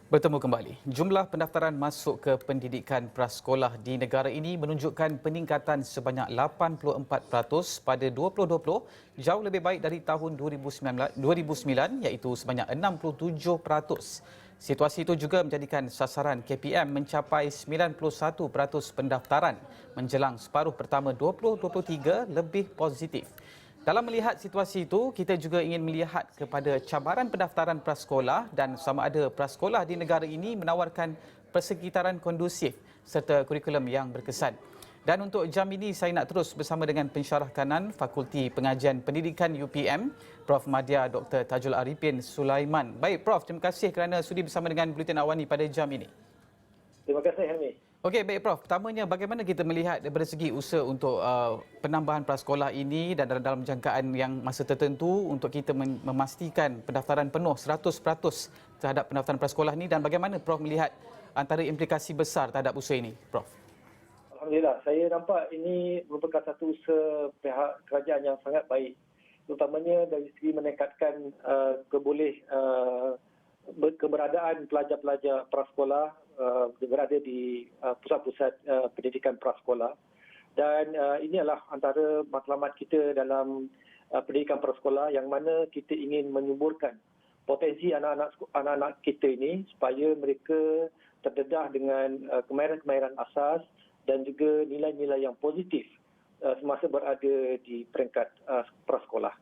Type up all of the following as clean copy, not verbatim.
Bertemu kembali. Jumlah pendaftaran masuk ke pendidikan prasekolah di negara ini menunjukkan peningkatan sebanyak 84% pada 2020, jauh lebih baik dari tahun 2009 iaitu sebanyak 67%. Situasi itu juga menjadikan sasaran KPM mencapai 91% pendaftaran menjelang separuh pertama 2023 lebih positif. Dalam melihat situasi itu, kita juga ingin melihat kepada cabaran pendaftaran prasekolah dan sama ada prasekolah di negara ini menawarkan persekitaran kondusif serta kurikulum yang berkesan. Dan untuk jam ini, saya nak terus bersama dengan pensyarah kanan Fakulti Pengajian Pendidikan UPM, Prof. Madya Dr. Tajul Arifin Sulaiman. Baik, Prof. Terima kasih kerana sudi bersama dengan Bulletin Awani pada jam ini. Terima kasih, Helmi. Okey, baik Prof. Pertamanya, bagaimana kita melihat daripada segi usaha untuk penambahan prasekolah ini dan dalam jangkaan yang masa tertentu untuk kita memastikan pendaftaran penuh 100% terhadap pendaftaran prasekolah ini, dan bagaimana Prof melihat antara implikasi besar terhadap usaha ini, Prof? Alhamdulillah, saya nampak ini merupakan satu usaha pihak kerajaan yang sangat baik. Terutamanya dari segi meningkatkan keberadaan pelajar-pelajar prasekolah berada di pusat-pusat pendidikan prasekolah. Dan ini adalah antara matlamat kita dalam pendidikan prasekolah yang mana kita ingin menyuburkan potensi anak-anak kita ini supaya mereka terdedah dengan kemahiran-kemahiran asas dan juga nilai-nilai yang positif semasa berada di peringkat prasekolah.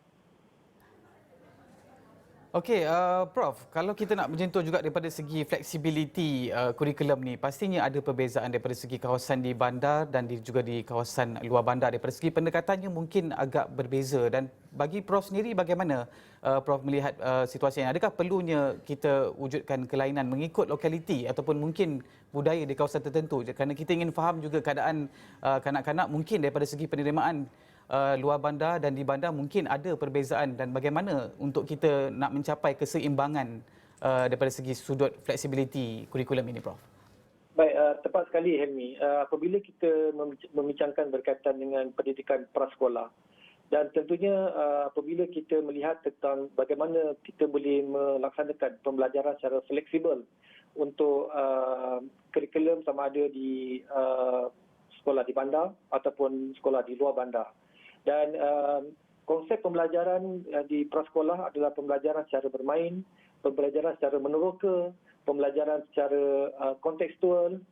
Okey, Prof, kalau kita nak menyentuh juga daripada segi fleksibiliti kurikulum ni, pastinya ada perbezaan daripada segi kawasan di bandar dan juga di kawasan luar bandar. Daripada segi pendekatannya mungkin agak berbeza, dan bagi Prof sendiri bagaimana Prof melihat situasi ini? Adakah perlunya kita wujudkan kelainan mengikut lokaliti ataupun mungkin budaya di kawasan tertentu? Kerana kita ingin faham juga keadaan kanak-kanak mungkin daripada segi penerimaan luar bandar dan di bandar mungkin ada perbezaan, dan bagaimana untuk kita nak mencapai keseimbangan daripada segi sudut fleksibiliti kurikulum ini, Prof? Baik, tepat sekali, Helmi. Apabila kita membincangkan berkaitan dengan pendidikan prasekolah, dan tentunya apabila kita melihat tentang bagaimana kita boleh melaksanakan pembelajaran secara fleksibel untuk kurikulum sama ada di sekolah di bandar ataupun sekolah di luar bandar. Dan konsep pembelajaran di prasekolah adalah pembelajaran secara bermain, pembelajaran secara meneroka, pembelajaran secara kontekstual,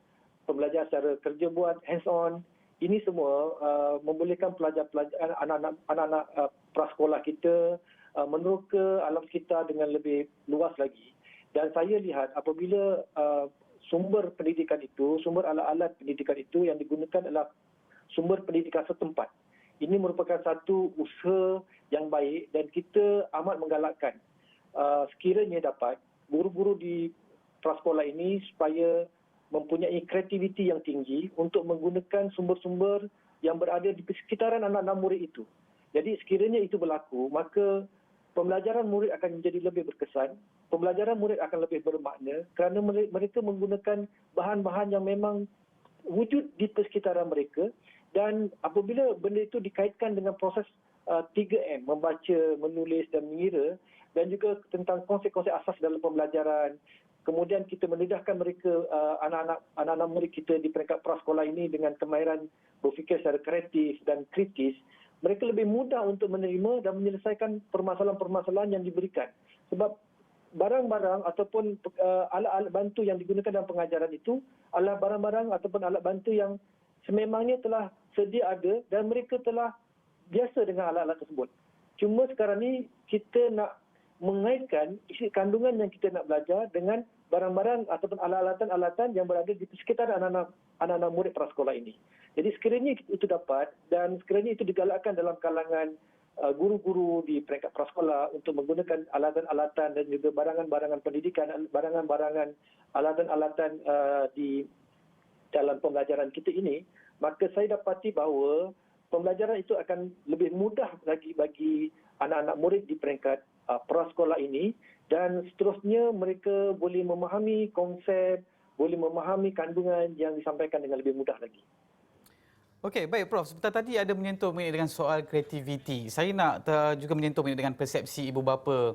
pembelajaran secara kerja buat, hands on. Ini semua membolehkan pelajar-pelajar anak-anak prasekolah kita meneroka alam sekitar dengan lebih luas lagi. Dan saya lihat apabila sumber pendidikan itu, sumber alat-alat pendidikan itu yang digunakan adalah sumber pendidikan setempat. Ini merupakan satu usaha yang baik dan kita amat menggalakkan sekiranya dapat guru-guru di prasekolah ini supaya mempunyai kreativiti yang tinggi untuk menggunakan sumber-sumber yang berada di sekitaran anak-anak murid itu. Jadi sekiranya itu berlaku, maka pembelajaran murid akan menjadi lebih berkesan, pembelajaran murid akan lebih bermakna kerana mereka menggunakan bahan-bahan yang memang wujud di persekitaran mereka. Dan apabila benda itu dikaitkan dengan proses 3M, membaca, menulis dan mengira, dan juga tentang konsep-konsep asas dalam pembelajaran, kemudian kita mendedahkan mereka, anak-anak murid kita di peringkat prasekolah ini dengan kemahiran berfikir secara kreatif dan kritis, mereka lebih mudah untuk menerima dan menyelesaikan permasalahan-permasalahan yang diberikan. Sebab barang-barang ataupun alat-alat bantu yang digunakan dalam pengajaran itu adalah barang-barang ataupun alat bantu yang sememangnya telah sedia ada dan mereka telah biasa dengan alat-alat tersebut. Cuma sekarang ni kita nak mengaitkan isi kandungan yang kita nak belajar dengan barang-barang ataupun alatan-alatan yang berada di sekitar anak-anak murid prasekolah ini. Jadi sekiranya itu dapat dan sekiranya itu digalakkan dalam kalangan guru-guru di peringkat prasekolah untuk menggunakan alatan-alatan dan juga barangan-barangan pendidikan, barangan-barangan alatan-alatan di dalam pembelajaran kita ini, maka saya dapati bahawa pembelajaran itu akan lebih mudah lagi bagi anak-anak murid di peringkat prasekolah ini, dan seterusnya mereka boleh memahami konsep, boleh memahami kandungan yang disampaikan dengan lebih mudah lagi. Okey, baik Prof. Sebentar tadi ada menyentuh mengenai dengan soal kreativiti. Saya nak juga menyentuh mengenai dengan persepsi ibu bapa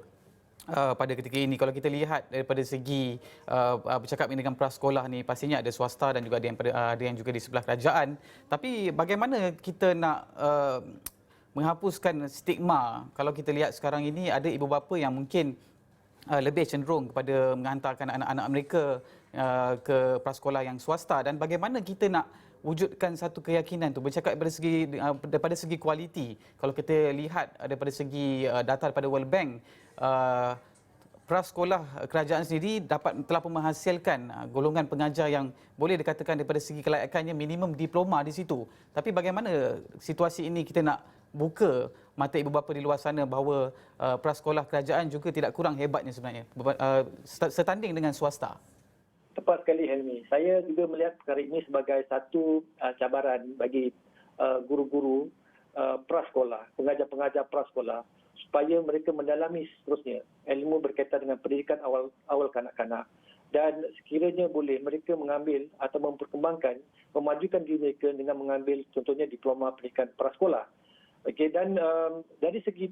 pada ketika ini kalau kita lihat daripada segi bercakap dengan prasekolah ni pastinya ada swasta dan juga ada yang juga di sebelah kerajaan, tapi bagaimana kita nak menghapuskan stigma kalau kita lihat sekarang ini ada ibu bapa yang mungkin lebih cenderung kepada menghantarkan anak-anak mereka ke prasekolah yang swasta, dan bagaimana kita nak wujudkan satu keyakinan tu bercakap daripada segi kualiti. Kalau kita lihat daripada segi data daripada World Bank, prasekolah kerajaan sendiri telah pun menghasilkan golongan pengajar yang boleh dikatakan daripada segi kelayakannya minimum diploma di situ. Tapi bagaimana situasi ini kita nak buka mata ibu bapa di luar sana bahawa prasekolah kerajaan juga tidak kurang hebatnya sebenarnya, setanding dengan swasta? Tepat sekali, Helmi. Saya juga melihat perkara ini sebagai satu cabaran bagi guru-guru prasekolah, pengajar-pengajar prasekolah, supaya mereka mendalami seterusnya ilmu berkaitan dengan pendidikan awal kanak-kanak. Dan sekiranya boleh, mereka mengambil atau memperkembangkan, memajukan diri mereka dengan mengambil contohnya diploma pendidikan prasekolah. Okey, dan dari segi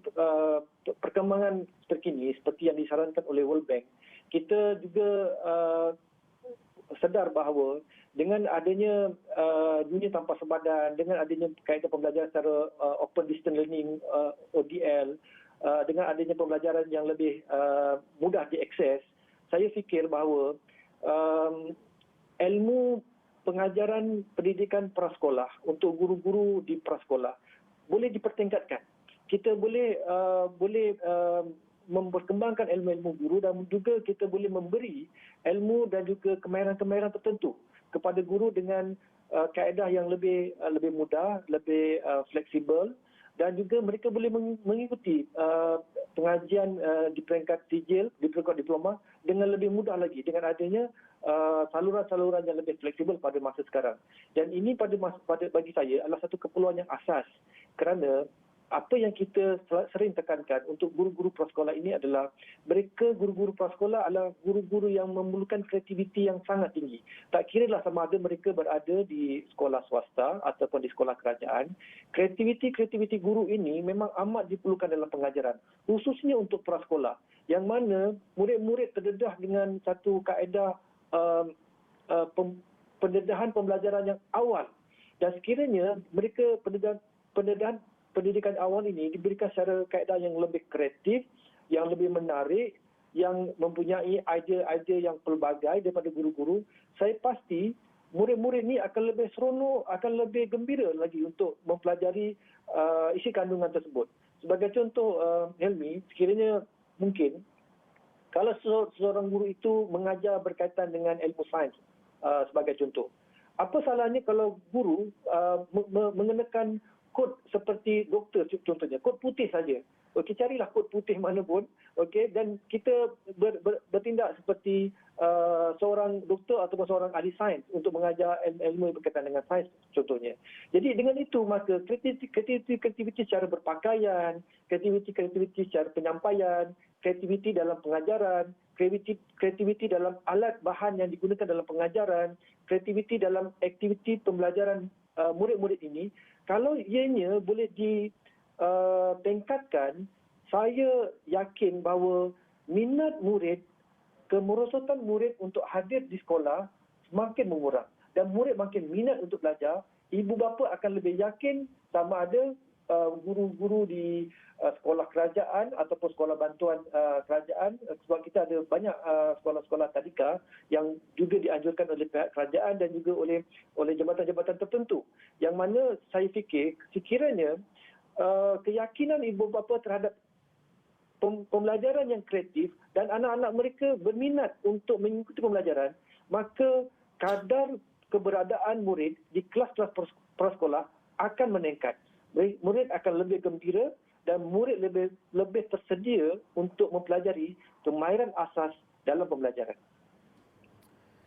perkembangan terkini seperti yang disarankan oleh World Bank, kita juga sedar bahawa dengan adanya dunia tanpa sepadan, dengan adanya kaedah pembelajaran secara open distance learning ODL, dengan adanya pembelajaran yang lebih mudah diakses, saya fikir bahawa ilmu pengajaran pendidikan prasekolah untuk guru-guru di prasekolah boleh dipertingkatkan. Kita boleh memperkembangkan ilmu-ilmu guru, dan juga kita boleh memberi ilmu dan juga kemahiran-kemahiran tertentu kepada guru dengan kaedah yang lebih mudah, lebih fleksibel, dan juga mereka boleh mengikuti pengajian di peringkat sijil, di peringkat diploma dengan lebih mudah lagi dengan adanya saluran-saluran yang lebih fleksibel pada masa sekarang. Dan ini bagi saya adalah satu keperluan yang asas, kerana apa yang kita sering tekankan untuk guru-guru prasekolah ini adalah mereka, guru-guru prasekolah adalah guru-guru yang memerlukan kreativiti yang sangat tinggi. Tak kira lah sama ada mereka berada di sekolah swasta ataupun di sekolah kerajaan, kreativiti guru ini memang amat diperlukan dalam pengajaran, khususnya untuk prasekolah, yang mana murid-murid terdedah dengan satu kaedah pendedahan pembelajaran yang awal. Dan sekiranya mereka pendedahan pendidikan awal ini diberikan secara kaedah yang lebih kreatif, yang lebih menarik, yang mempunyai idea-idea yang pelbagai daripada guru-guru, saya pasti murid-murid ini akan lebih seronok, akan lebih gembira lagi untuk mempelajari isi kandungan tersebut. Sebagai contoh, Helmi, sekiranya mungkin kalau seorang guru itu mengajar berkaitan dengan ilmu sains sebagai contoh, apa salahnya kalau guru mengenakan kod seperti doktor contohnya, kod putih saja. Okey, carilah kod putih mana pun, okey, dan kita bertindak seperti seorang doktor ataupun seorang ahli sains untuk mengajar ilmu yang berkaitan dengan sains contohnya. Jadi dengan itu maka kreativiti secara berpakaian, kreativiti secara penyampaian, kreativiti dalam pengajaran, kreativiti dalam alat bahan yang digunakan dalam pengajaran, kreativiti dalam aktiviti pembelajaran murid-murid ini, kalau ianya boleh ditingkatkan, saya yakin bahawa minat murid, kemerosotan murid untuk hadir di sekolah semakin mengurang. Dan murid makin minat untuk belajar, ibu bapa akan lebih yakin sama ada guru-guru di sekolah kerajaan ataupun sekolah bantuan kerajaan, sebab kita ada banyak sekolah-sekolah tadika yang juga dianjurkan oleh pihak kerajaan dan juga oleh jabatan-jabatan tertentu, yang mana saya fikir sekiranya keyakinan ibu bapa terhadap pembelajaran yang kreatif dan anak-anak mereka berminat untuk mengikuti pembelajaran, maka kadar keberadaan murid di kelas-kelas prasekolah akan meningkat. Murid akan lebih gembira dan murid lebih tersedia untuk mempelajari kemahiran asas dalam pembelajaran.